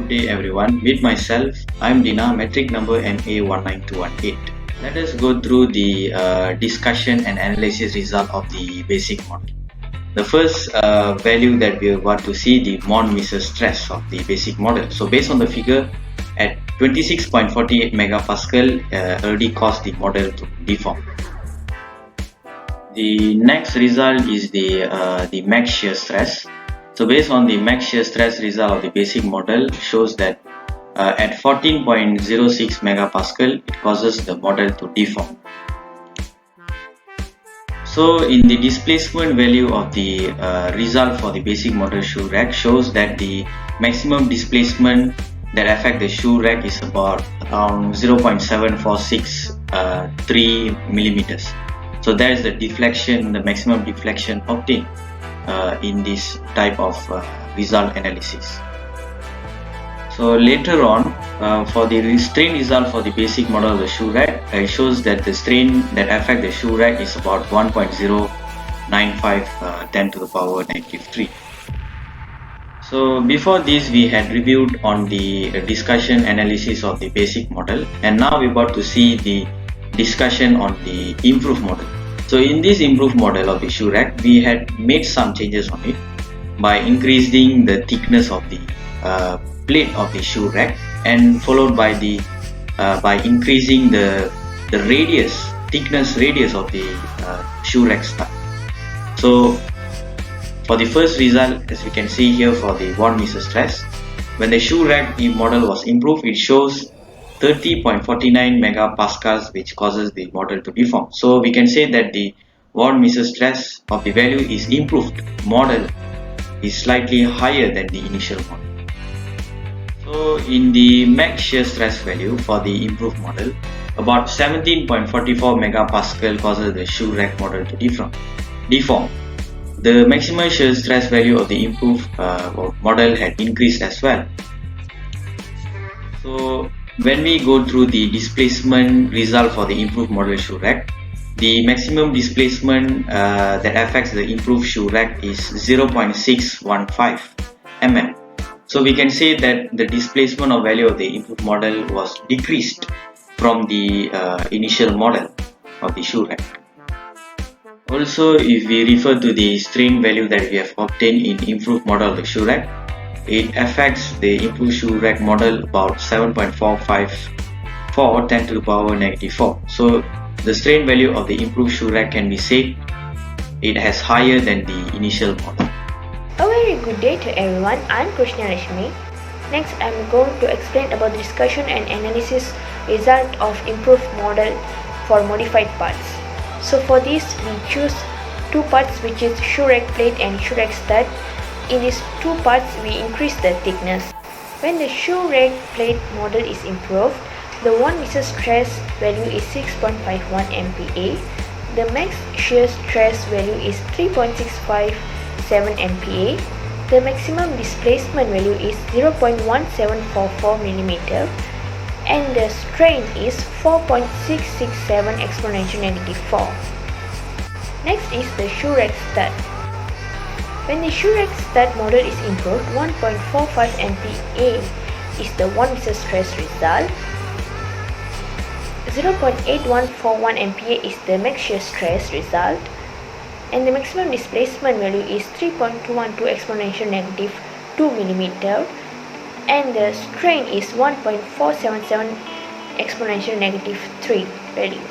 Good day everyone, meet myself, I'm Dina, metric number MA19218. Let us go through the discussion and analysis result of the basic model. The first value that we want to see, the Mond-Miser stress of the basic model. So based on the figure, at 26.48 megapascal already caused the model to deform. The next result is the max shear stress. So based on the max shear stress result of the basic model shows that at 14.06 megapascal it causes the model to deform. So in the displacement value of the result for the basic model shoe rack shows that the maximum displacement that affect the shoe rack is about around 0.7463 millimeters. So that is the deflection, the maximum deflection obtained in this type of result analysis. So later on, for the strain result for the basic model of the shoe rack, it shows that the strain that affect the shoe rack is about 1.095 10 to the power negative 3. So before this, we had reviewed on the discussion analysis of the basic model, and now we're about to see the discussion on the improved model. So in this improved model of the shoe rack, we had made some changes on it by increasing the thickness of the plate of the shoe rack, and followed by the by increasing the thickness radius of the shoe rack stud. So for the first result, as we can see here for the Mond-Miser stress, when the shoe rack model was improved, it shows 30.49 megapascals, which causes the model to deform. So we can say that the Mond-Miser stress of the value is improved model is slightly higher than the initial model. So in the max shear stress value for the improved model, about 17.44 megapascal causes the shoe rack model to deform. The maximum shear stress value of the improved model had increased as well. So when we go through the displacement result for the improved model shoe rack, the maximum displacement that affects the improved shoe rack is 0.615 mm. So we can say that the displacement of value of the improved model was decreased from the initial model of the shoe rack. Also, if we refer to the strain value that we have obtained in improved model of the shoe rack, it affects the improved shoe rack model about 7.454 10 to the power negative 4. So the strain value of the improved shoe rack can be said it has higher than the initial model. A very good day to everyone. I'm Krishna Rashmi. Next, I'm going to explain about the discussion and analysis result of improved model for modified parts. So for this, we choose two parts, which is shoe rack plate and shoe rack stud. In these two parts, we increase the thickness. When the shoe rack plate model is improved, the Mond-Miser stress value is 6.51 MPa. The max shear stress value is 3.657 MPa. The maximum displacement value is 0.1744 mm, and the strain is 4.667 exponential negative 4. Next is the shoe rack stud. When the shoe rack stud model is improved, 1.45 MPa is the Mond-Miser stress result. 0.8141 MPa is the max shear stress result, and the maximum displacement value is 3.212 exponential negative 2 mm, and the strain is 1.477 exponential negative 3 value.